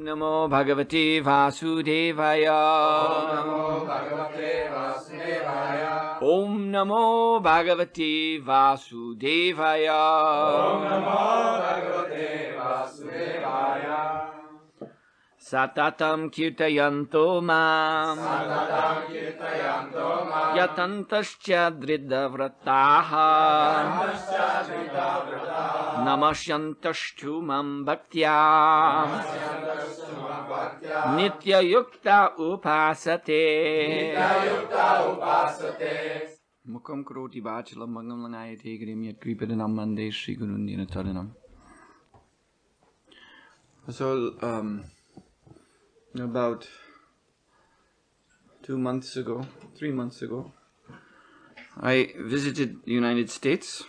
Namo Bhagavate Vasudevaya. Om Namo Bhagavate Vasudevaya. Satatam kirtayanto mam yatantascha dridavrataha namashyantastu mam bhaktya nitya yukta upasate mukam karoti vachalam mangam langayate grim yat kripadanam mande Shri Gurundina tadanam. So, about 3 months ago, I visited the United States.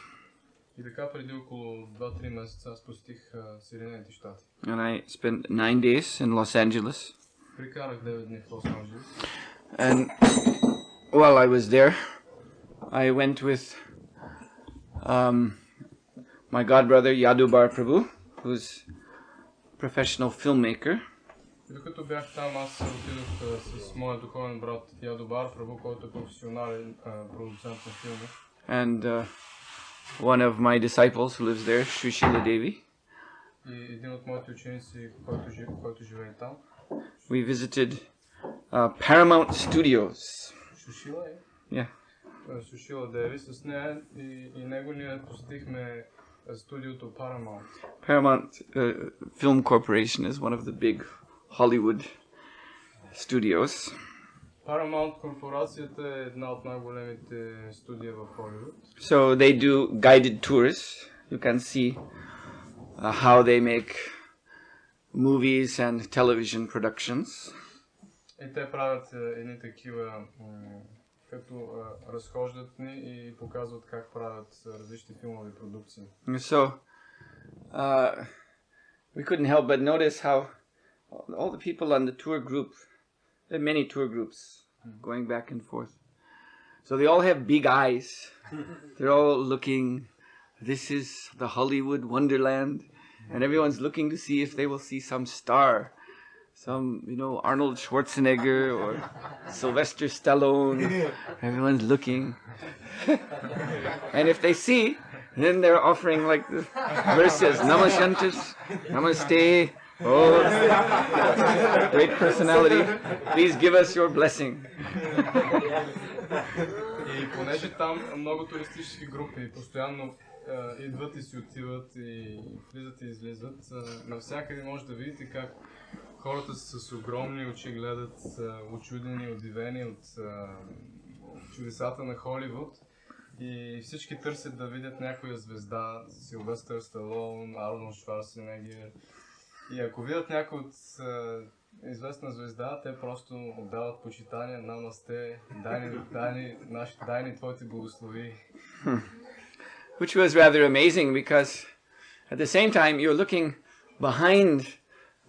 И така преди около 2-3 месеца аз посетих Съединените щати. And I spent 9 days in Los Angeles. Прекарах 9 дни в Лос Анджелес. And while I was there, I went with my godbrother Yadubar Prabhu, who's a professional filmmaker. И докато бях там, аз отидох с моя духовен брат Ядобар Прабу, който е професионален продуцент на филми. And one of my disciples who lives there, Shushila Devi. И един от моите ученици, който живее там. We visited Paramount Studios. Шушила е? Yeah. Сушила Деви. С нея и него ние посетихме студиото Paramount. Paramount Film Corporation is one of the big Hollywood studios. Paramount корпорацията е една от най-големите студия в Холивуд. So they do guided tours. You can see how they make movies and television productions. И те правят едни такива, като разхождат ни и показват как правят различни филмови продукции. So we couldn't help but notice how all the people on the tour group, there are many tour groups going back and forth. So they all have big eyes. They're all looking, this is the Hollywood wonderland. And everyone's looking to see if they will see some star. Some, Arnold Schwarzenegger or Sylvester Stallone. Everyone's looking. And if they see, then they're offering like the verses, Namashantas, Namaste. Oh, great personality. Please give us your blessing. И понеже там много туристически групи постоянно идват и си отиват и влизат и излизат, навсякъде може да видите как хората са с огромни очи, гледат учудени, удивени от чудесата на Холивуд. И всички търсят да видят някоя звезда, Силвестър Сталон, Арнолд Шварценегер. И ако видят някой от известна звезда, те просто отдават почитание, намасте, дай ни твоите благослови. Which was rather amazing because at the same time you're looking behind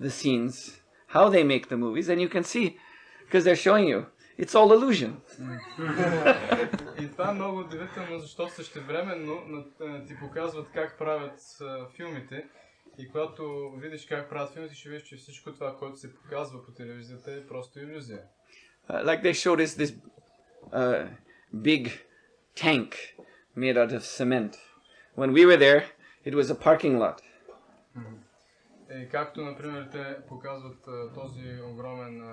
the scenes, how they make the movies, and you can see, because they're showing you, it's all illusion. И това е много удивително, защото същевременно ти показват как правят филмите. И когато видиш как правят филмите, ще видиш, че всичко това, което се показва по телевизията, е просто илюзия. Like they showed us this big tank made out of cement. When we were there, it was a parking lot. И както, например, те показват този огромен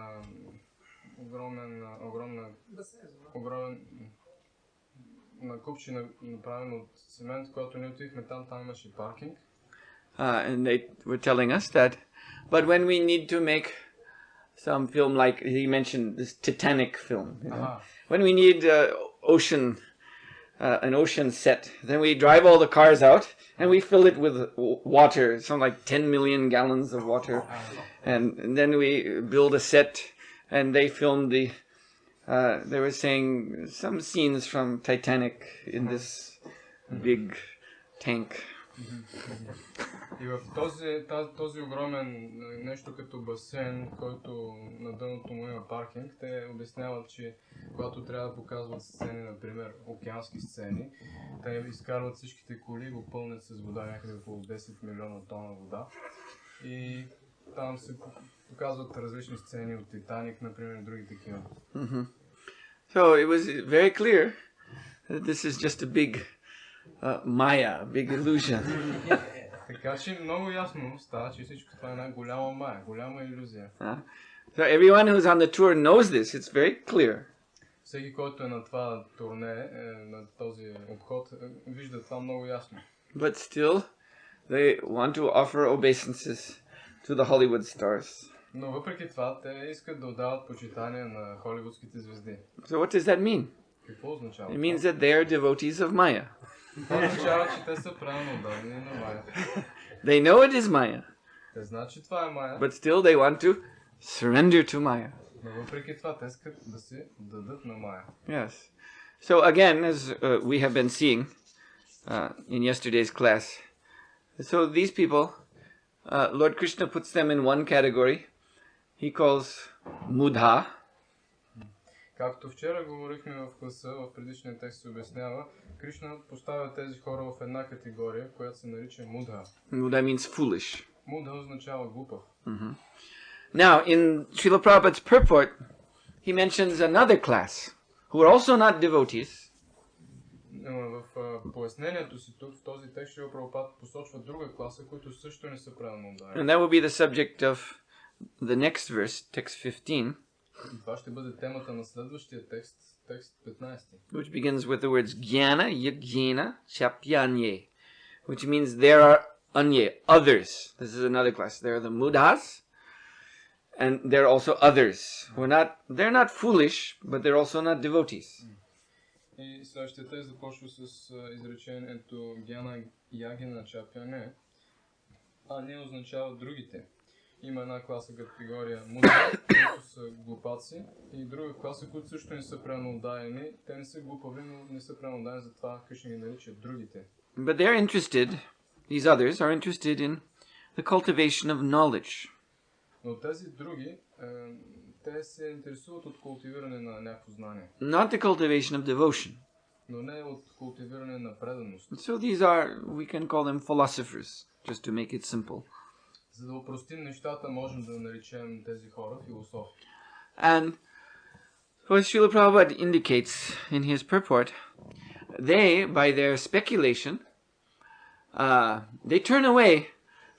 купчина, направен от цемент, когато ние отидохме там имаше паркинг. And they were telling us that, but when we need to make some film, like he mentioned this Titanic film, when we need an ocean set, then we drive all the cars out and we fill it with water, something like 10 million gallons of water, and then we build a set, and they filmed they were saying some scenes from Titanic in this big tank. И в този огромен нещо като басейн, който на дъното му има паркинг, те обясняват, че когато трябва да показват сцени, например океански сцени, те изкарват всичките коли и го пълнят с вода, някъде около 10 милиона тона вода. И там се показват различни сцени от Титаник, например, и други такива. So it was very clear that this is just a big maya, a big illusion. Така че много ясно става, че всичко това е една голяма мая, голяма илюзия. So everyone who's on the tour knows this. It's very clear. Всеки, който е на това турне, на този обход, вижда това много ясно. But still, they want to offer obeisances to the Hollywood stars. Но въпреки това, те искат да отдават почитание на холивудските звезди. So what does that mean? Какво означава? It means that they are devotees of Maya. Това означава, че те са правилно отдадени на Мая. They know it is Maya, Те знаят, че това е Мая, but still they want to surrender to Maya. но въпреки това, те искат да се дадат на Мая. Yes. So again, as we have been seeing in yesterday's class, so these people, Lord Krishna puts them in one category. He calls mudha. Както вчера говорихме в класа, в предишния текст се обяснява, Кришна поставя тези хора в една категория, която се нарича мudha. Mudha means foolish. Мudha означава глупав. Now, in Srila Prabhupada's purport, he mentions another class who are also not devotees. В пояснението си тук, в този текст, Шрила Прабхупад посочва друга класа, които също не са правилно отдадени. And that will be the subject of the next verse, text 15. Това ще бъде темата на следващия текст, текст 15. Which begins with the words jnana yajnana chapyanye, which means there are anye, others. This is another class. There are the mudhas, and there are also others. They're not foolish, but they're also not devotees. И следващия текст започва с изречението Гяна Ягена Чапяне, а не означава другите. Има една класа категория мудра, които са глупаци, и друга класа, които също не са правилно отдадени. Те не са глупави, но не са правилно отдадени, затова Кришна ги нарича другите. But they're interested, these others are interested in the cultivation of knowledge. Но тези други, те се интересуват от култивиране на някакво знание. Not the cultivation of devotion. Но не от култивиране на преданост. So these are, we can call them philosophers, just to make it simple. За да упростим нещата, можем да наречем тези хора философи. And what Srila Prabhupada indicates in his purport, they, by their speculation, they turn away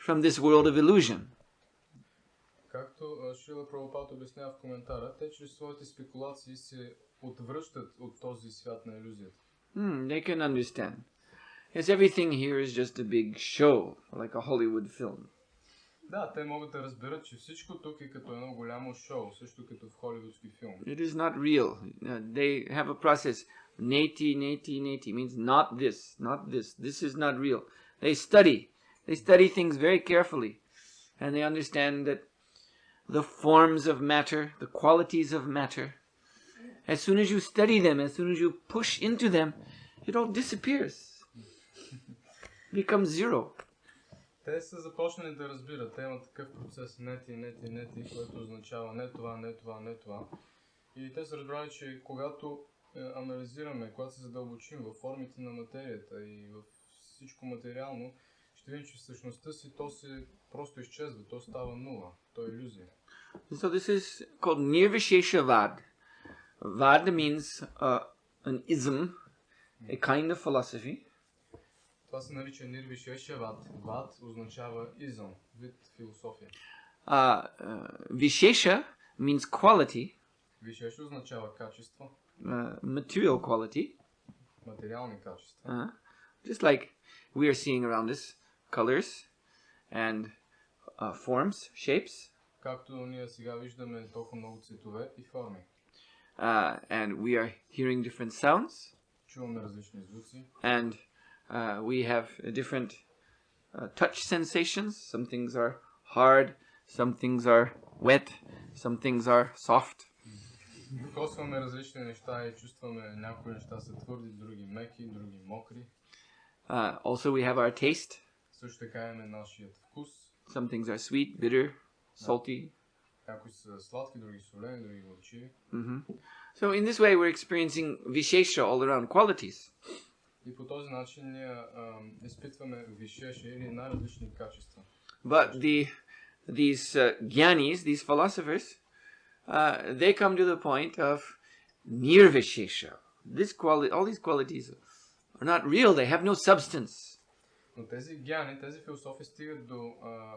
from this world of illusion. Както Шрила Прабхупад обяснява в коментара, те чрез своите спекулации се отвръщат от този свят на илюзията. They can understand. Yes, everything here is just a big show, like a Hollywood film. Да, те могат да разберат, че всичко тук е като едно голямо шоу, също като в холивудски филм. It is not real. They have a process. Neti means not this, not this. This is not real. They study things very carefully, and they understand that the forms of matter, the qualities of matter, as soon as you study them, as soon as you push into them, it all disappears. Becomes zero. Те са започнали да разбират. Те имат такъв процес нети, което означава не това. И те са разбрали, че когато анализираме, когато се задълбочим във формите на материята и в всичко материално, ще видим, че в същността си то се просто изчезва, то става нула, то е илюзия. So this is called Nirvishesha Vad. Vad means an ism, a kind of philosophy. Това се нарича Нирвишеша Вад. Вад означава изъм, вид философия. Vishesha means quality. Вишеша означава качество. Material quality. Материални качества. Just like we are seeing around us, colors and forms, shapes. Както ние сега виждаме толкова много цветове и форми. And we are hearing different sounds. Чуваме различни звуци. And we have different touch sensations. Some things are hard, some things are wet, some things are soft. Докосваме различни неща и чувстваме някои неща са твърди, други меки, други мокри. Also we have our taste. Също така имаме нашият вкус. Some things are sweet, bitter, salty. Някои са сладки, други солени, други горчиви. So in this way we're experiencing vishesha all around, qualities. И по този начин ние изпитваме вишеша или най-различни качества. But these jnanis, these philosophers, they come to the point of nirvishesha. All these qualities are not real, they have no substance. Но тези гяни, тези философи стигат до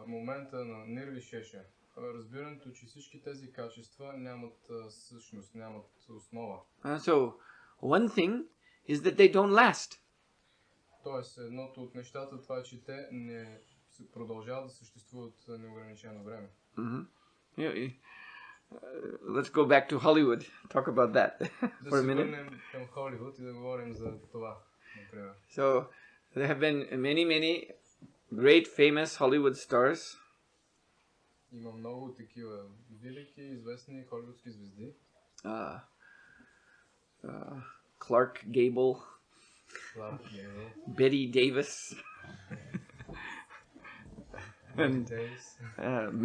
момента на нирвишеша. Разбирането, че всички тези качества нямат същност, нямат основа. So, one thing is that they don't last. Тоест, едното от нещата това е, че те не продължават да съществуват неограничено време. Let's go back to Hollywood. Talk about that for a minute. Да се върнем към Холивуд и да говорим за това, например. So, there have been many great famous Hollywood stars. Има много такива велики, известни холивудски звезди. Clark Gable, Betty Davis, and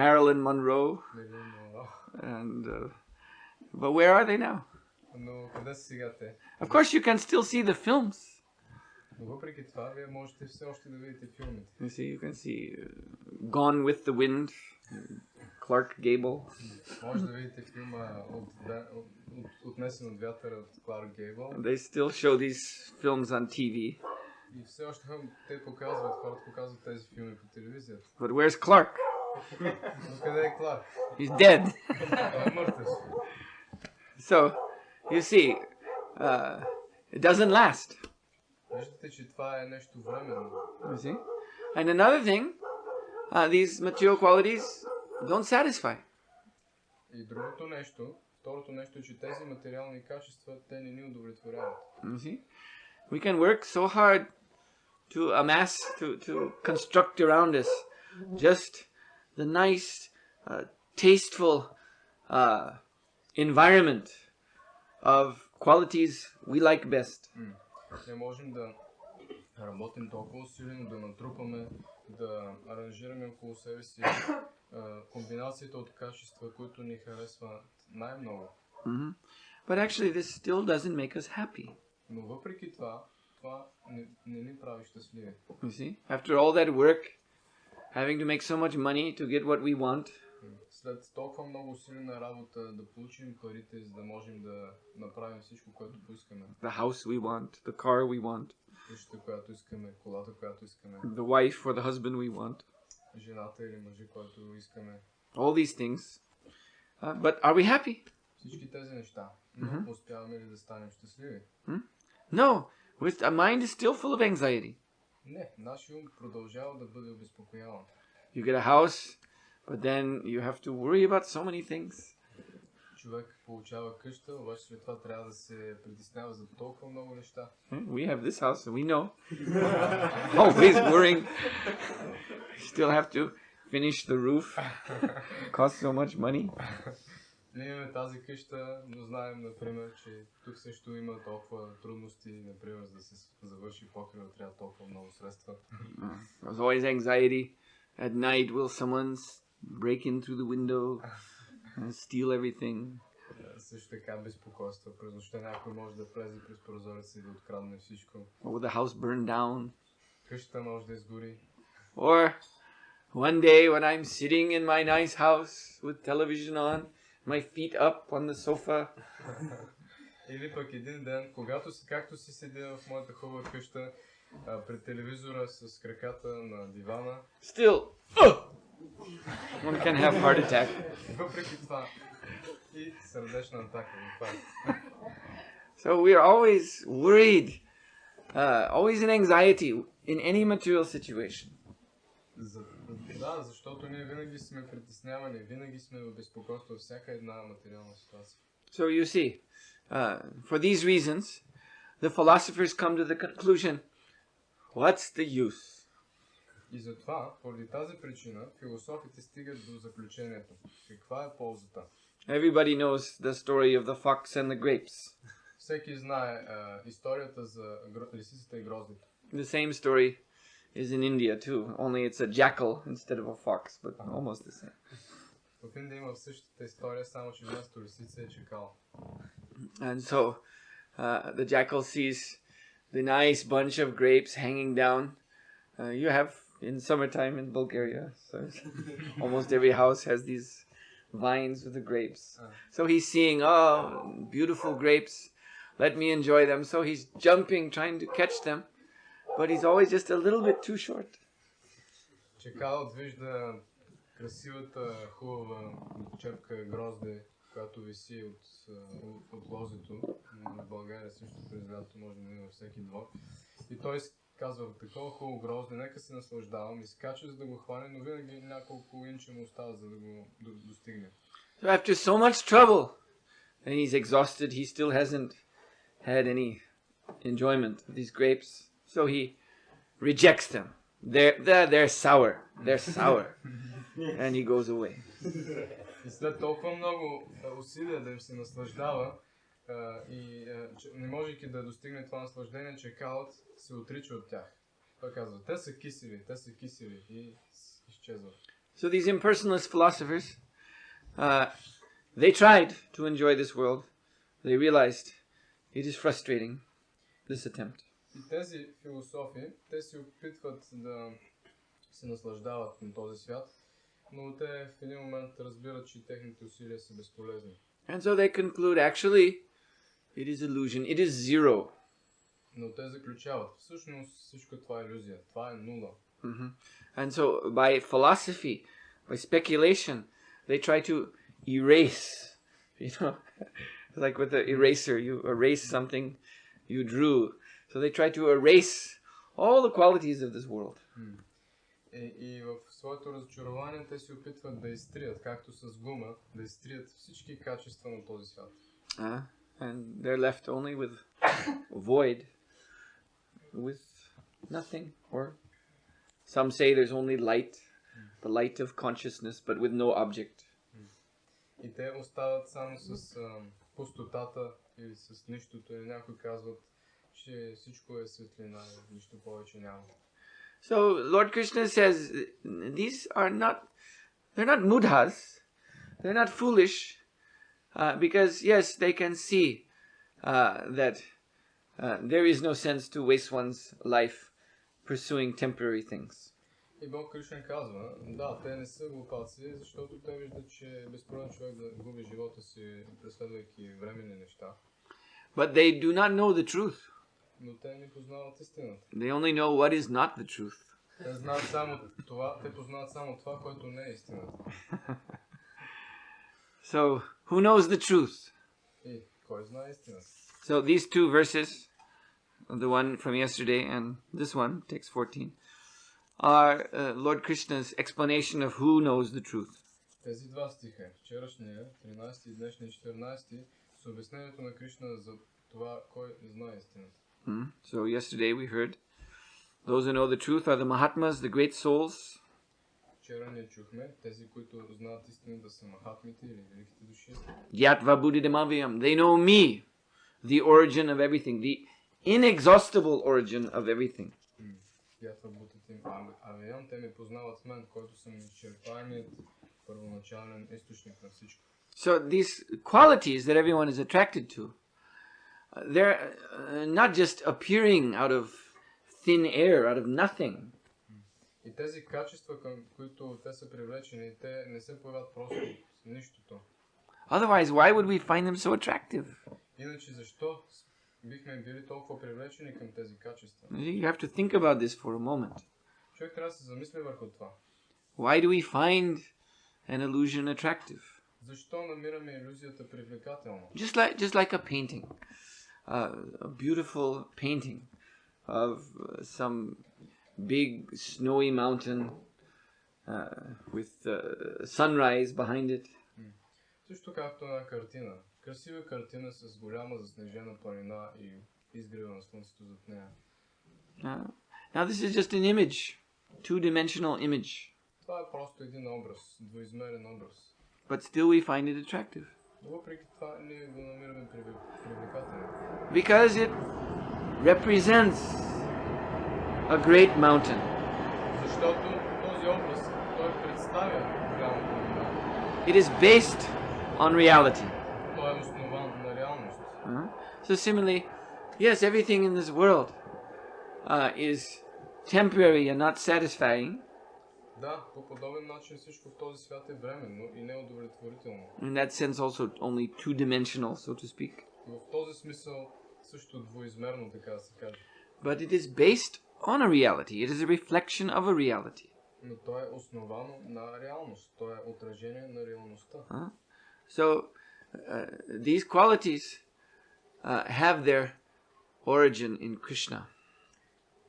Marilyn Monroe. And but where are they now? Но къде са сега те? Of course, you can still see the films. Но въпреки това, вие можете все още да видите филмите. You see, you can see Gone with the Wind, Clark Gable. Може да видите филма Отнесен от вятъра от Кларк Гейбъл. They still show these films on TV. И все още те показват, хората показват тези филми по телевизията. But where's Clark? Но къде е Кларк? He's dead. Той е мъртъв. So, you see, it doesn't last. Виждате, че това е нещо временно. You see? And another thing, these material qualities don't satisfy. И другото нещо, второто нещо е, че тези материални качества, те не ни удовлетворяват. You see? We can work so hard to amass, to construct around us just the nice, tasteful environment of qualities we like best. Не можем да работим толкова усилено, да натрупаме, да аранжираме около себе си комбинацията от качества, които ни харесват най-много. But actually this still doesn't make us happy. Но въпреки това, това не ни прави щастливи. You see? After all that work, having to make so much money to get what we want, след толкова много усилена работа да получим парите, за да можем да направим всичко, което поискаме. The house we want, the car we want, Къщата, която искаме, колата, която искаме, the wife or the husband we want, жената или мъжа, който искаме. all these things. But are we happy? Всички тези неща. Но успяваме ли да станем щастливи? No. Our mind is still full of anxiety. Не, нашия ум продължава да бъде обезпокояван. You get a house, but then you have to worry about so many things. Човек получава къща, обаче след това трябва да се притеснява за толкова много неща. We have this house, and we know. Always worrying. Still have to finish the roof. Costs so much money. Ние имаме тази къща, но знаем, например, че тук също има толкова трудности, например, за да се завърши покрива, трябва толкова много средства. There's always anxiety. At night, will someone break in through the window and steal everything? Също така безпокойство. През нощта някой може да влезе през прозореца и да открадне всичко. Or will the house burn down? Къщата може да изгори. Or one day when I'm sitting in my nice house with television on, my feet up on the sofa. Или пък един ден, както си седя в моята хубава къща, пред телевизора с краката на дивана. Still, one can have heart attack. Въпреки това и сърдечна атака. So we are always worried, always in anxiety in any material situation. Да, защото ние винаги сме притеснявани, винаги сме в безпокойство във всяка една материална ситуация. So you see, for these reasons, the philosophers come to the conclusion, what's the use? И затова, поради тази причина, философите стигат до заключението. Каква е ползата? Everybody knows the story of the fox and the grapes. Всеки знае историята за лисицата и гроздето. The same story is in India too, only it's a jackal instead of a fox, but almost the same. В Индия има същата история, само че вместо лисица е чакал. And so the jackal sees the nice bunch of grapes hanging down. You have in summertime in Bulgaria. So almost every house has these vines with the grapes. So he's seeing, oh, beautiful grapes. Let me enjoy them. So he's jumping, trying to catch them. But he's always just a little bit too short. Чекалът вижда красивата, хубава чепка грозде, която виси от лозето. В България също през лято може да има във всеки двор. И той казва, такова хубаво грозде, нека се наслаждавам, изкача за да го хване, но винаги няколко инча му остава за да го достигне. So after so much trouble, and he's exhausted, he still hasn't had any enjoyment of these grapes. So he rejects them. They're sour. They're sour. And he goes away. И след толкова много усилия да им се наслаждава и не можейки да достигне това наслаждение, чекалът се отрича от тях. Той казва, те са кисели и изчезват. So these impersonalist philosophers, they tried to enjoy this world. They realized it is frustrating, this attempt. И тези философи, те се опитват да се наслаждават на този свят, но те в един момент разбират, че техните усилия са безполезни. And so they conclude, actually, it is illusion, it is zero. Но те заключават, всъщност всичко това е илюзия, това е нула. And so by philosophy, by speculation, they try to erase, like with the eraser, you erase something you drew. So they try to erase all the qualities of this world. И в своето разочарование те се опитват да изтрият, както с гума, да изтрият всички качества на този свят. And they're left only with void, with nothing. Or some say there's only light, the light of consciousness, but with no object. И те остават само с пустотата или с нищото, и някои казват, че всичко е светлина, нищо повече няма. So Lord Krishna says, they're not mudhas, they're not foolish, because yes, they can see that there is no sense to waste one's life pursuing temporary things. И Бог Кришна казва, да, те не са глупаци, защото те виждат, че е безспорен човек да губи живота си, преследвайки временни неща. But they do not know the truth. Но те не познават истината. They only know what is not the truth. Те знаят само това, те познават само това, което не е истината. So, who knows the truth? И кой знае истината? So these two verses, the one from yesterday and this one, text 14, are Lord Krishna's explanation of who knows the truth. Тези два стиха, вчерашния, 13 и днешния 14, са обяснението на Кришна за това, кой знае истината. So yesterday we heard, those who know the truth are the Mahatmas, the great souls. Вчера ние чухме, тези, които знаят истината са махатмите или великите души. Yatva buddhidamaviyam. They know me, the origin of everything, the inexhaustible origin of everything. Yatva buddhidamaviyam, те ме познават мен, който съм изчерпаемият първоначален източник на всичко. So these qualities that everyone is attracted to, they're not just appearing out of thin air, out of nothing. И тези качества, към които те са привлечени, те не се появят просто с нищото. Otherwise, why would we find them so attractive? Иначе защо бихме били толкова привлечени към тези качества? You have to think about this for a moment. Човек трябва да се замисли върху това. Why do we find an illusion attractive? Защо намираме илюзията привлекателна? Just like a painting, a beautiful painting of some big snowy mountain with sunrise behind it. Също както една картина. Красива картина с голяма заснежена планина и изгрева на слънцето зад нея. Now this is just an image, two-dimensional image. Това е просто един образ, двоизмерен образ. But still we find it attractive. Въпреки това ние го намираме привлекателно. Because it represents a great mountain. Защото този образ, той представя голяма планина. It is based on reality. Той е основан на реалност. So similarly, yes, everything in this world is temporary and not satisfying. Да, по подобен начин всичко в този свят е временно и неудовлетворително. In that sense also only two-dimensional, so to speak. В този смисъл също двоизмерно, така да се каже. But it is based on a reality. It is a reflection of a reality. Но то е основано на реалност. То е отражение на реалността. So these qualities have their origin in Krishna.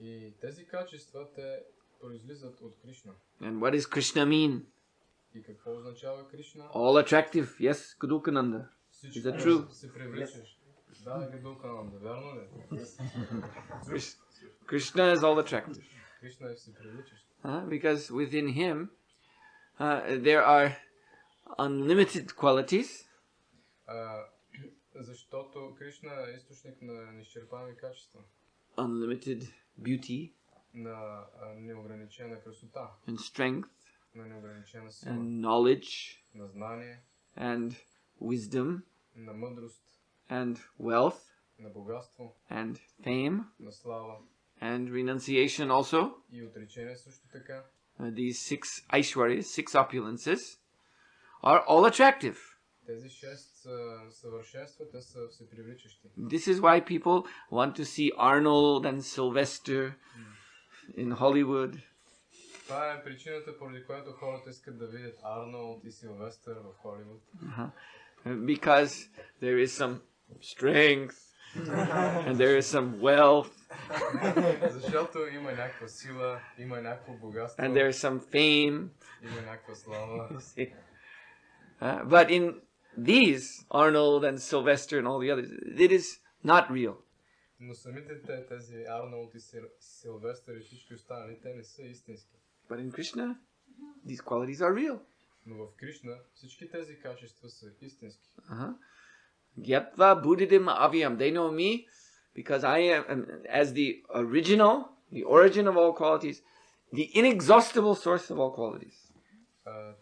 И тези качества те произлизат от Кришна. And what does Krishna mean? И какво означава Кришна? All attractive. Yes, Gadukananda. Is that true? Се привличаш. Да, Гадукананда. Вярно ли? Krishna is all attractive. Кришна е все привличащ. Because within him there are unlimited qualities. Защото Кришна е източник на неизчерпаеми качества. Unlimited beauty. На неограничена красота. And strength. На неограничена сила. And knowledge. На знание. And wisdom. На мъдрост. And wealth. На богатство. And fame. На слава. And renunciation also. И отречение също така. These 6 aishwaryas, 6 opulences, are all attractive. Тези 6 съвършенства, те са всепривличащи. This is why people want to see Arnold and Sylvester in Hollywood. Това е причината, поради която хората искат да видят Арнолд и Силвестър в Холивуд. Because there is some strength and there is some wealth. Защото има някаква сила, има някакво богатство. And there is some fame. Има някаква слава. But in these, Arnold and Sylvester and all the others, it is not real. Но самите тези Арнолд и Силвестър и всички останали, те не са истински. But in Krishna, these qualities are real. Но в Кришна всички тези качества са истински. Gyatva buddhidim avyam. They know me because I am as the original, the origin of all qualities, the inexhaustible source of all qualities.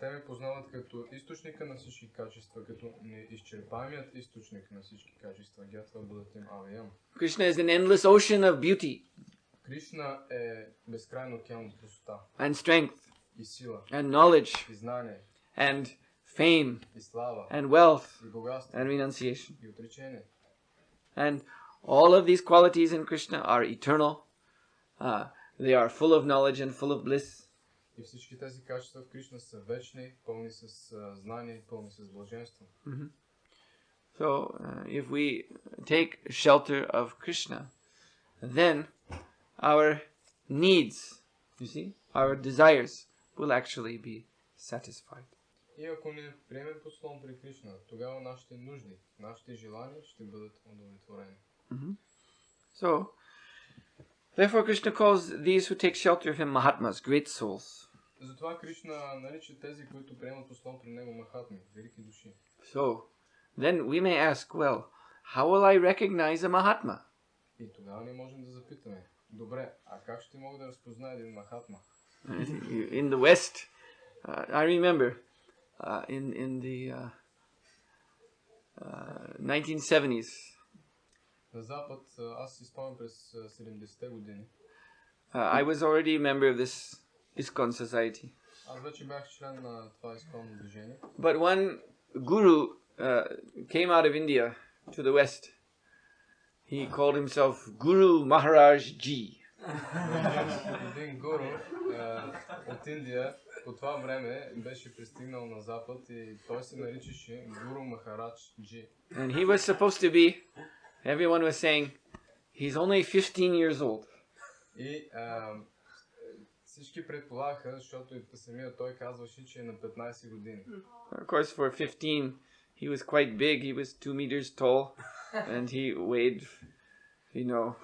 Те ме познават като източника на всички качества, като неизчерпаемият източник на всички качества. Gyatva buddhidim avyam. Krishna is an endless ocean of beauty. Кришна е безкрайен океан от красота. And strength. И сила. And knowledge. И знание. And fame. И слава. And wealth. И богатство. And renunciation. И отречение. And all of these qualities in Krishna are eternal. They are full of knowledge and full of bliss. И всички тези качества в Кришна са вечни, пълни с знание, пълни с блаженство. So, if we take shelter of Krishna, then our needs, you see, our desires will actually be satisfied. И ако не приемем послон при Кришна, тогава нашите нужди, нашите желания ще бъдат удовлетворени. So, therefore Krishna calls these who take shelter of him Mahatmas, great souls. Затова Кришна нарича тези, които приемат послон при него Махатми, велики души. So, then we may ask, well, how will I recognize a Mahatma? И тогава ние можем да запитаме, добре, а как ще мога да разпозная един Махатма? In the West, I remember in the 1970s, На Запад, аз си спомням през 70-те години. I was already a member of this ISKCON society. Аз вече бях член на това изконно движение. But one guru came out of India to the West. He called himself Guru Maharaj Ji. Един гуру от Индия по това време беше пристигнал на Запад и той се наричаше Гуру Махарадж Джи. And he was supposed to be, everyone was saying, he's only 15 years old. И всички предполагаха, защото и самия той казваше, че е на 15 години. Of course, for 15, he was quite big. He was 2 meters tall, and he weighed, you know,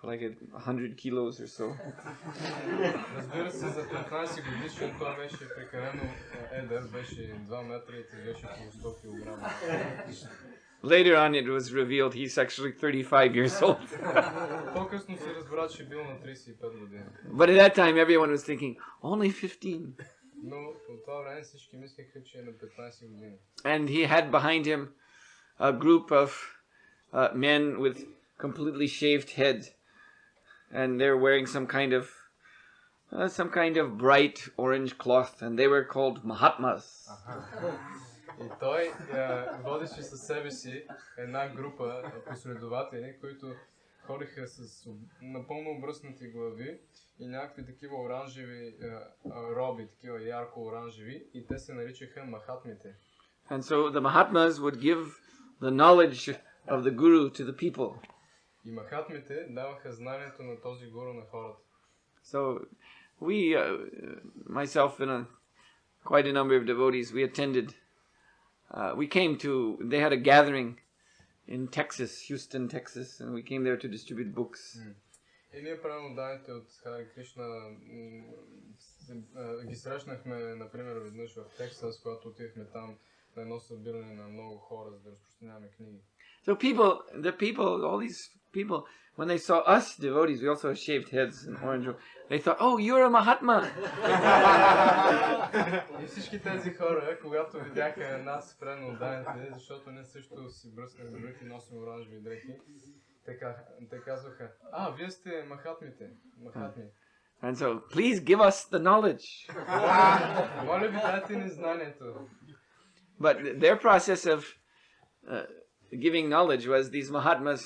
like 100 kilos or so. Разбира се, за 15 годишен той беше прекалено едър, беше 2 метра и тежеше около 100 килограма. Later on, it was revealed he's actually 35 years old. По-късно се разбра, че бил на 35 години. But at that time, everyone was thinking, only 15. Но по това време всички мислеха, че е на 15 години. And he had behind him a group of men with completely shaved head and they're wearing some kind of bright orange cloth, and they were called Mahatmas. И той водеше със себе си една група последователи, които ходиха с напълно обръснати глави и някакви такива оранжеви роби, такива ярко оранжеви, и те се наричаха Махатмите. And so the Mahatmas would give the knowledge of the Guru to the people. И Махатмите даваха знанието на този гуру на хората. So we, myself and quite a number of devotees, we attended. We came to. They had a gathering in Texas, Houston, Texas, and we came there to distribute books. И ние преданоотданите от Харе Кришна ги срещнахме, например, веднъж в Тексас, когато отидахме там на едно събиране на много хора, за да разпространяваме книги. So all these people, when they saw us devotees, we also have shaved heads and orange. They thought, "Oh, you're a Mahatma." И всички тези хора, когато видяха нас преданоотданите, защото ние също си бръснахме дрехи, носим оранжеви дрехи, те казваха: вие сте Махатмите, Махатми. And so, please give us the knowledge. Моля ви, дайте ни знанието. But their process of giving knowledge was these Mahatmas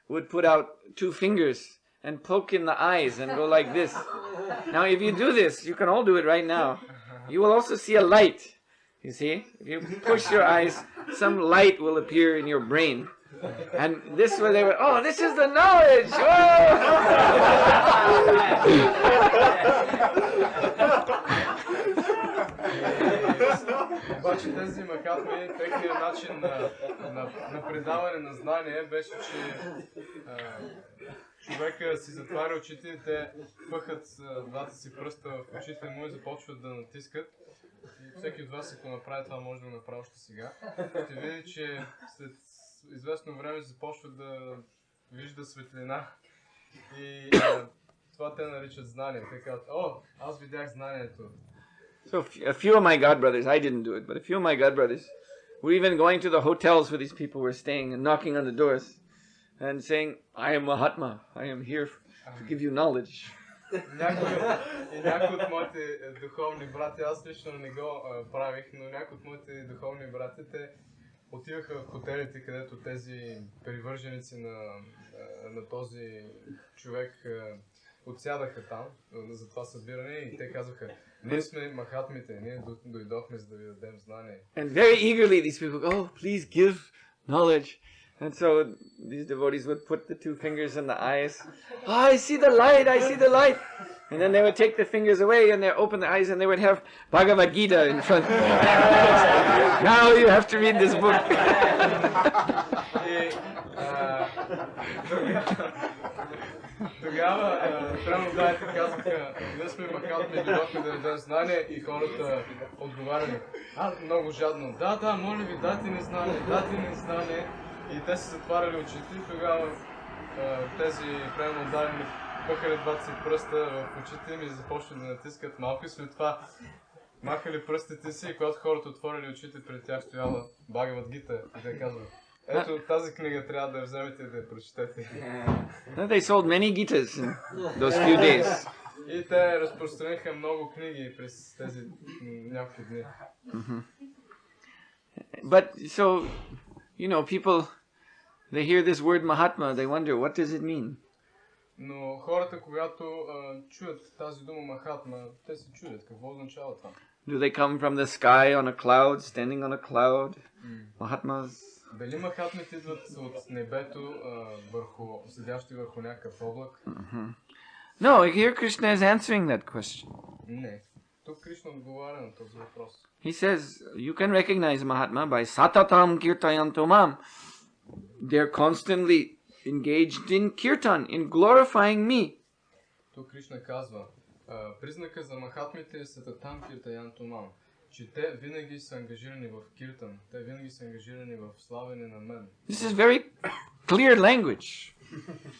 would put out 2 fingers and poke in the eyes and go like this. Now, if you do this, you can all do it right now. You will also see a light. You see? If you push your eyes, some light will appear in your brain. And this way they were, oh, this is the knowledge! Обаче тези Махатми, техният начин на предаване на знание беше, че човека си затваря очите и те пъхат двата си пръста в очите му и започват да натискат. И всеки от вас, ако направи това, може да го направи още сега. Ще види, че след известно време започва да вижда светлина. И това те наричат знание. Те казват: аз видях знанието. So a few of my godbrothers, I didn't do it, but a few of my godbrothers were even going to the hotels where these people were staying and knocking on the doors and saying, "I am Mahatma, I am here to give you knowledge." Някои от моите духовни брати, аз лично не го правих, но някои от моите духовни брати, те отиваха в хотелите, където тези привърженици на този човек отсядаха там за това събиране и те казаха: ние сме Махатмите, ние дойдохме за да ви дадем знание. And very eagerly these people go, "Oh, please give knowledge." And so these devotees would put the 2 fingers in the eyes. "Oh, I see the light, I see the light." And then they would take the fingers away and they open the eyes and they would have Bhagavad Gita in front. Now you have to read this book. Тогава преданоотданите казаха: ние сме Махатми, дойдохме да дадем знание, и хората отговаряли много жадно: да, моля ви, дайте ни знание, и те се затваряли очите, и тогава тези преданоотдадени пъхали двата си пръста в очите им и започвали да натискат малко, и след това махали пръстите си, и когато хората отворили очите, пред тях стояла Бхагавад Гита, и те казват: ето тази книга трябва да я вземете и да я прочетете. They sold many Gitas in those few days. И те разпространиха много книги през тези няколко дни. But so, people, they hear this word Mahatma, they wonder, what does it mean? Но хората, когато чуят тази дума Махатма, те се чудят какво означава това. Do they come from the sky on a cloud, standing on a cloud? Mahatmas? Дали Махатмите идват от небето, седящи върху някакъв облак? No, here Krishna is answering that question. Не. Тук Кришна отговаря на този въпрос. He says, you can recognize Mahatma by satatam kirtayanto mam. They're constantly engaged in kirtan, in glorifying me. Тук Кришна казва, признака за Махатмите е сататам киртаянто мам. Че те винаги са ангажирани в киртан, те винаги са ангажирани в славене на мен. This is very clear language.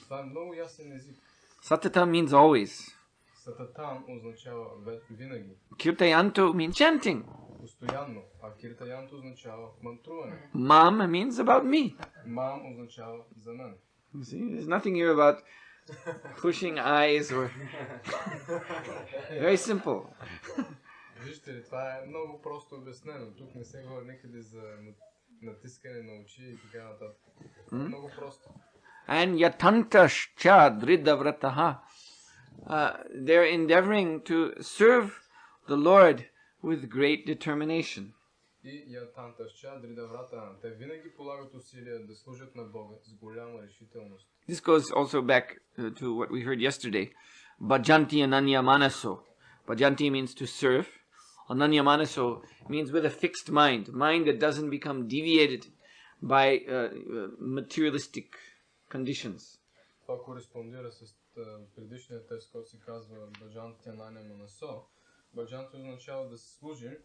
Това е много ясен език. Satatam means always. Сататам означава винаги. Kirtayanto means chanting. Постоянно, а киртаянто означава мантруване. Mam means about me. Мам означава за мен. You see, there's nothing here about pushing eyes or very simple. Вижте ли, това е много просто обяснено. Тук не се говори никъде за натискане на очи и така нататък. Много просто. And yatantascha dridavrataha. They're endeavoring to serve the Lord with great determination. И ятантасча дридаврата. Те винаги полагат усилия да служат на Бога с голяма решителност. This goes also back to what we heard yesterday. Bhajanti ananyamanaso. Bhajanti means to serve. Ananyamanaso means with a fixed mind that doesn't become deviated by materialistic conditions. Това кореспондира с предишния текст, който се казва Баджанти анanyamanaso. Баджанти означава да се служим,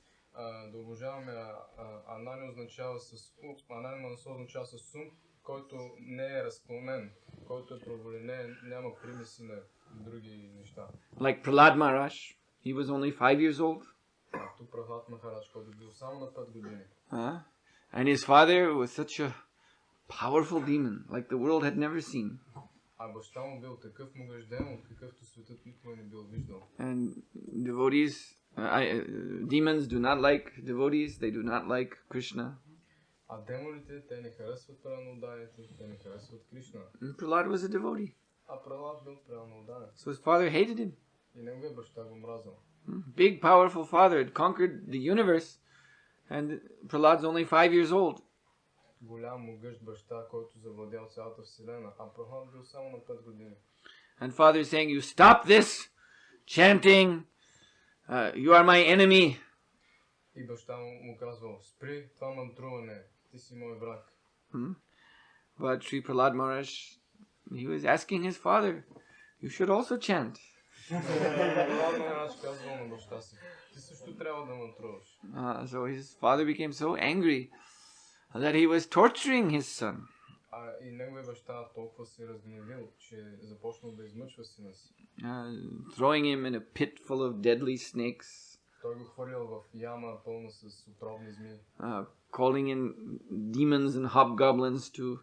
да обожаваме, анани означава анanyamanaso означава с ум, който не е разклонен, който е провален, няма примеси на други неща. Like Prahlad Maharaj, he was only 5 years old. Както Прахлад Махарадж, който бил само на 5 години. And his father was such a powerful demon, like the world had never seen. А баща му бил такъв могъщ демон, какъвто светът никога не бил виждал. And devotees, demons do not like devotees, they do not like Krishna. А демоните, те не харесват преданоотданите, те не харесват Кришна. And Prahlad was a devotee. А Прахлад бил преданоотданец. So his father hated him. И неговия баща го мразил. Big, powerful father had conquered the universe, and Prahlad's only 5 years old. Голям могъщ баща, който завладял цялата вселена, а Прахлад бил само на 5 години. And father is saying, you stop this chanting, you are my enemy. И баща му казвал, спри това мантруване, ти си мой враг. But Sri Prahlad Maharaj, he was asking his father, you should also chant. Прахлад Махарадж казвал на баща си, ти също трябва да мантруваш. So his father became so angry that he was torturing his son. И неговия баща толкова се разгневил, че започнал да измъчва сина си. Throwing him in a pit full of deadly snakes. Той го хвърлял в яма пълна с отровни змии. Calling in demons and hobgoblins to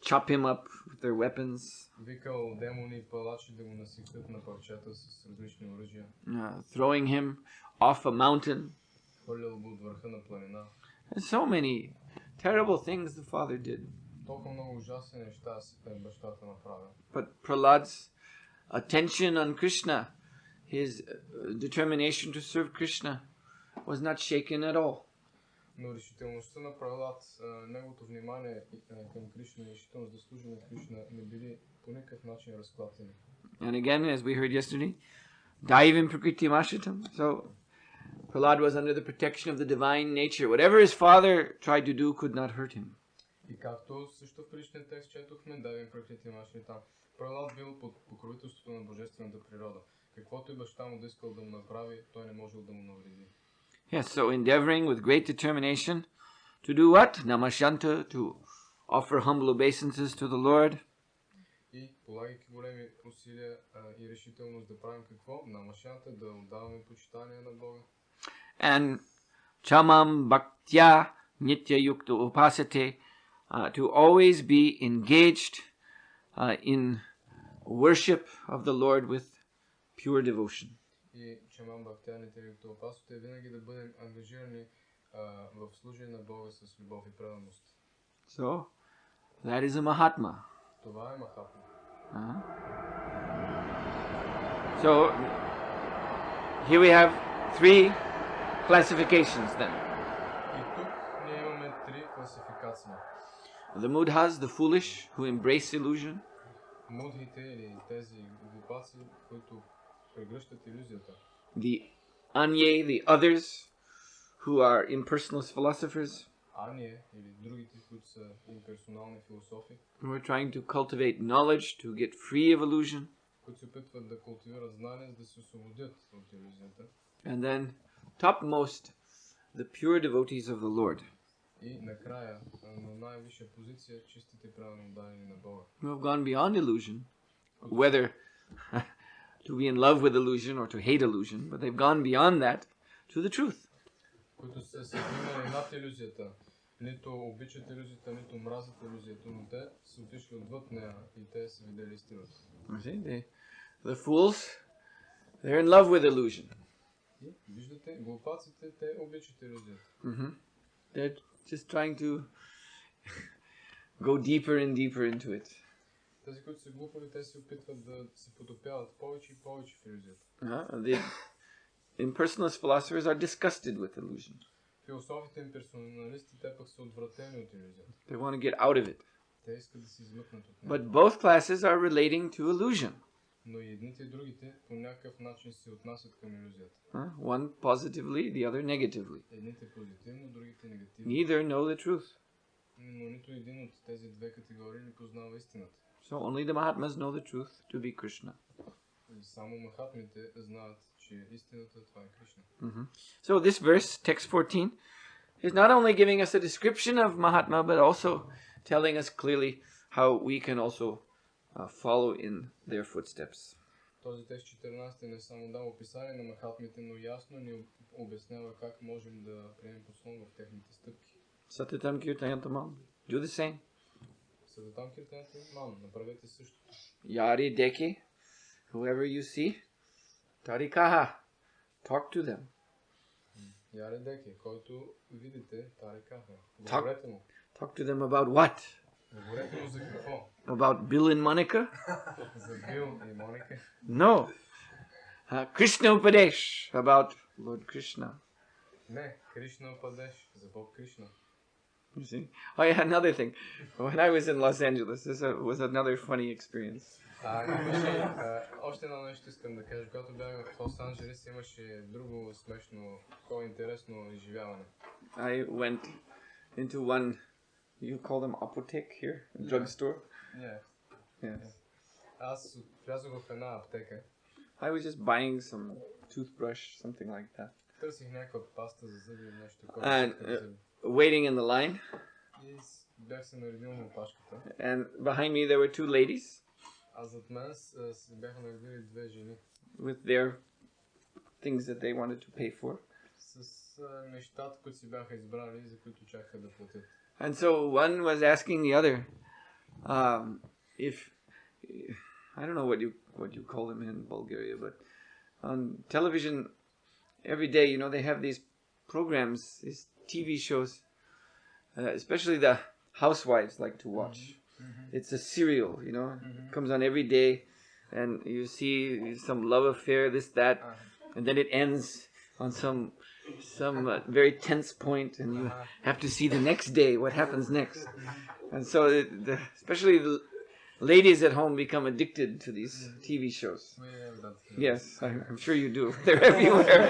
chop him up with their weapons. Викал демони и палачи да го насекат на парчета с различни оръжия. Throwing him off a mountain. Хвърлял го от върха на планина. And so many terrible things the father did. Толкова много ужасни неща бащата направил. But Prahlad's attention on Krishna, his determination to serve Krishna, was not shaken at all. Но решителността на Прахлад, неговото внимание към Кришна и решителност да служи на Кришна не били по никакъв начин разклатени. And again, as we heard yesterday, Daivim Prakriti Mashitam. So Prahlad was under the protection of the divine nature. Whatever his father tried to do could not hurt him. И както също в предишния текст четохме, Daivim Prakriti Mashitam, Прахлад бил под покровителството на божествената природа. Каквото и баща му да искал да му направи, той не можел да му навреди. Yes, so endeavoring with great determination to do what? Namashanta, to offer humble obeisances to the Lord. И полагайки големи усилия и решителност да правим какво? Намашанта, да отдаваме почитание на Бога. And chamam bhaktya nitya yukta upasate, to always be engaged in worship of the Lord with pure devotion. И chamam bhaktya nitya yukta upasate, винаги да бъдем ангажирани в служение на Бога с любов и преданост. So, that is a Mahatma. Това е Махатма. So, here we have 3 classifications then. И тук ние имаме 3 класификации. The mudhas, the foolish, who embrace illusion. Мудхите или тези глупаци, които прегръщат илюзията. The anye, the others, who are impersonalist philosophers. Ание или другите, които са имперсонални философи. Who are trying to cultivate knowledge to get free of illusion. Които се опитват да култивират знания, за да се освободят от илюзията. And then, topmost, the pure devotees of the Lord. И накрая, на най-висша позиция, чистите преданоотдадени на Бога. Who have gone beyond illusion, whether to be in love with illusion or to hate illusion, but they've gone beyond that to the truth. Които са се внимали над илюзията, Нито обичат иллюзията, нито мразят иллюзията, но те са отишли отвъд нея и те са видели истината. The fools, they're in love with illusion. И виждате, глупаците, те обичат иллюзията. They're just trying to go deeper and deeper into it. Тези, които са глупави, те се опитват да се потопяват повече и повече в иллюзията. The impersonalist philosophers are disgusted with illusion. Философите имперсоналисти, те пък са отвратени от иллюзията. They want to get out of it. Те искат да се измъкнат от нея. But both classes are relating to illusion. Но и едните и другите по някакъв начин се отнасят към иллюзията. One positively, the other negatively. Едните позитивно, другите негативно. Neither know the truth. Но нито един от тези две категории не познава истината. So only the Mahatmas know the truth to be Krishna. И само махатмите знаят, че истината това е Кришна. So this verse, text 14, is not only giving us a description of Mahatma, but also telling us clearly how we can also follow in their footsteps. Този текст 14 не само дава описание на махатмите, но ясно ни обяснява как можем да приемем послон в техните стъпки. Satatam kirtayantamam. Do the same. Сататам киртаянтамам, направете същото. Yari deki, whoever you see, tarikaha. Talk to them. Яре деки, който видите, тарикаха. Говорете му. Talk to them about what? Говорете му за какво? About Bill and Monica? За Бил и Моника? No. Krishna Upadesh, about Lord Krishna. Не, Кришна Падеш, за Бог Кришна. You see? Oh yeah, another thing. When I was in Los Angeles, this was another funny experience. Още едно нещо искам да кажа. Когато бях в Лос Анджелес, имаше друго смешно, такова интересно изживяване. I went into one, you call them apothek here, drugstore? Yes. Аз влязох в една аптека. I was just buying some toothbrush, something like that. Търсих някаква паста за зъби или нещо такова. And waiting in the line. И бях се наредил на опашката. And behind me there were two ladies. А зад мен се бяха наредили две жени. With their things that they wanted to pay for. С нещата, които си бяха избрали, за които чакаха да платят. And so one was asking the other, if I don't know what you call them in Bulgaria, but on television every day, you know, they have these programs, these TV shows, especially the housewives like to watch. It's a serial, you know, comes on every day, and you see some love affair, this, that, and then it ends on some very tense point, and you have to see the next day what happens next. And so especially the ladies at home become addicted to these TV shows. Yes, I'm sure you do. They're everywhere.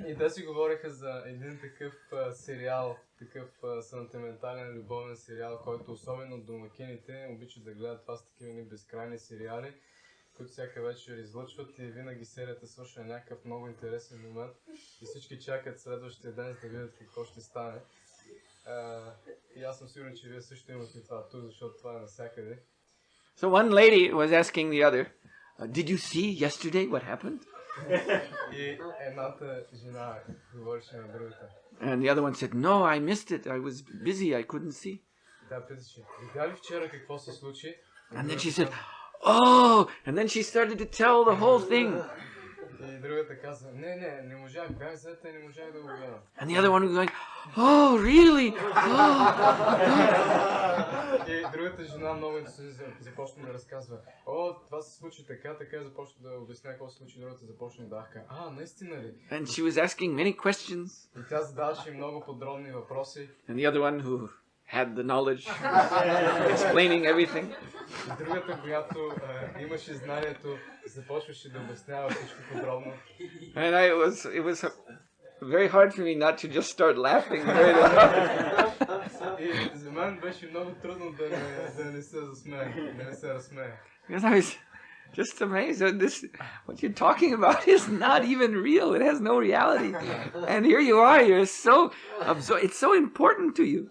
И те си говориха за един такъв сериал, такъв сантиментален, любовен сериал, който особено домакините обичат да гледат. Това са такива безкрайни сериали, които всяка вечер излъчват и винаги серията свършва някакъв много интересен момент и всички чакат следващия ден, за да видят какво ще стане. И аз съм сигурен, че вие също имате това тук, защото това е навсякъде. So one lady was asking the other, did you see yesterday what happened? И едната жена говореше на другата. And the other one said, no, I missed it. I was busy. I couldn't see. Тя питаше, видя ли вчера какво се случи? And then she said, oh! And then she started to tell the whole thing. И другата каза, не можах, бях зета и не можах да го гледам. And the other one was going, oh, really? И другата жена много започна да разказва, това се случи така, започна да обясня какво се случи, другата започна да ахка. Наистина ли? And she was asking many questions. И тя задаваше много подробни въпроси. And the other one who had the knowledge, explaining everything. И другата, която имаше знанието, започваше да обяснява всичко подробно. And it was very hard for me not to just start laughing. И за мен беше много трудно да не се засмея, да не се разсмея. Because I was just amazed that what you're talking about is not even real. It has no reality. And here you are, you're so absorbed. It's so important to you.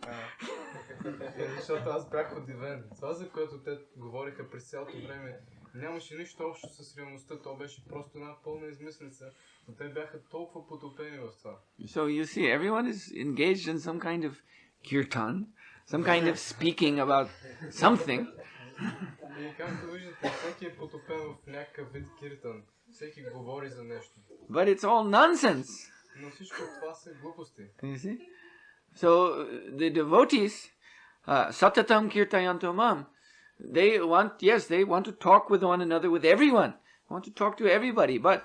Защото аз бях удивен. Това, за което те говориха през цялото време, нямаше нищо общо с реалността, то беше просто една пълна измислица, но те бяха толкова потопени в това. So you see, everyone is engaged in some kind of kirtan, some kind of speaking about something. И както виждате, всеки е потопен в някакъв вид киртан, всеки говори за нещо. But it's all nonsense. Но всичко това са глупости. You see? So the devotees, satatam kirtayanto mam, they want to talk with one another, with everyone. They want to talk to everybody, but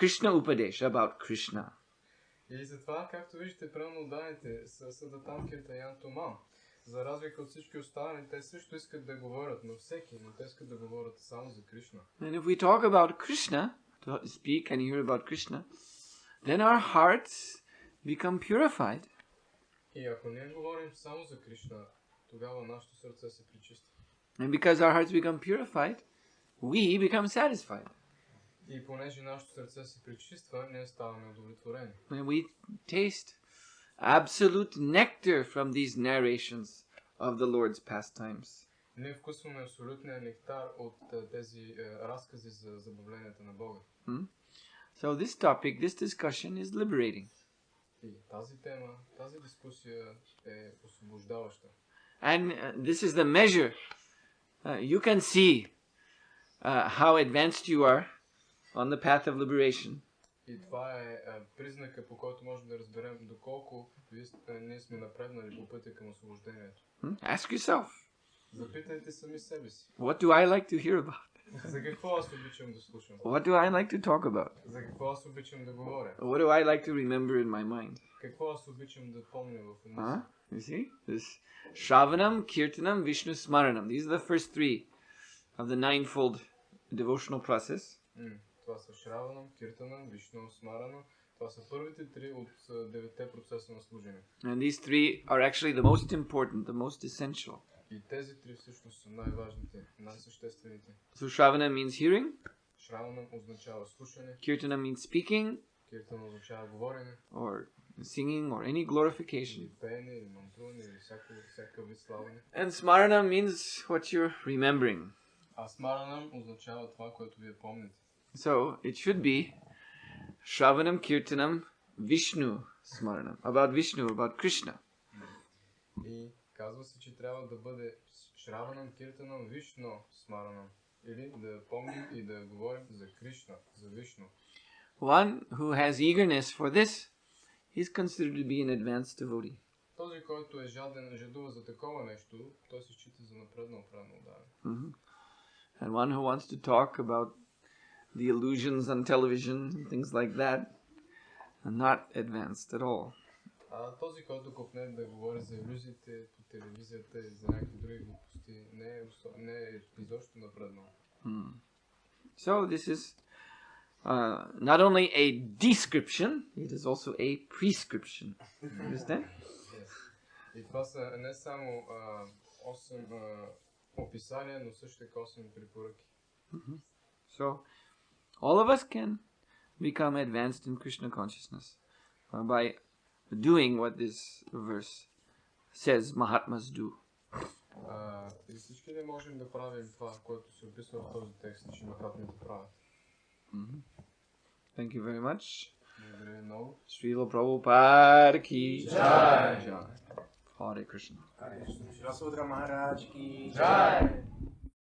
Krishna Upadesh, about Krishna. И затова, както виждате, преданоотдадените са сататам киртаянто мам. За разлика от всички останали, те също искат да говорят на всеки, но те искат да говорят само за Кришна. And if we talk about Krishna, to speak and hear about Krishna, then our hearts become purified. И ако ние говорим само за Кришна, тогава нашето сърце се пречиства. And because our hearts become purified, we become satisfied. И понеже нашето сърце се пречиства, ние ставаме удовлетворени. And we taste absolute nectar from these narrations of the Lord's pastimes. Ние вкусваме абсолютния нектар от тези разкази за забавленията на Бога. So this topic, this discussion is liberating. И тази тема, тази дискусия е освобождаваща. And this is the measure. You can see how advanced you are on the path of liberation. И това е признака, по който можем да разберем доколко ние сме напреднали по пътя към освобождението. Ask yourself. Запитайте сами себе си. What do I like to hear about? За какво аз обичам да слушам? What do I like to talk about? За какво аз обичам да говоря? What do I like to remember in my mind? Какво аз обичам да помня в ума си? You see? This Shravanam, Kirtanam, Vishnu Smaranam. These are the first three of the ninefold devotional process. Това са Шраванам, Киртанам, Вишну, Смаранам. Това са първите три от 9 процеса на служение. And these three are actually the most important, the most essential. И тези три всъщност са най-важните, най-съществените. So Shravana means hearing. Шраванам означава слушане. Kirtana means speaking. Киртан означава говорене. Or singing or any glorification. Или пеене, или мантруване, или всякакъв вид славане. And Smarana means what you're remembering. А Смаранам означава това, което вие помните. So it should be Shravanam, Kirtanam, Vishnu Smaranam. About Vishnu, about Krishna. И казва се, че трябва да бъде Шраванам, Киртанам, Вишну Смаранам. Или да помним и да говорим за Кришна, за Вишну. One who has eagerness for this is considered to be an advanced devotee. Този, който е жадува за такова нещо, той се счита за напреднал преданоотдаден. And one who wants to talk about the illusions on television and things like that are not advanced at all. А този, който копне да говори за илюзиите по телевизията и за някакви други глупости, не е изобщо напреднал. So this is not only a description, it is also a prescription. Understand? Yes. И това са не само 8 описания, но също така 8 препоръки. So all of us can become advanced in Krishna consciousness by doing what this verse says Mahatmas do. И всички не можем да правим това, което се описва в този текст, че Махатмите правят. Thank you very much. Благодаря много. Srila Prabhupada ki jai. Hare Krishna. Sухотра Махараджа ki jai.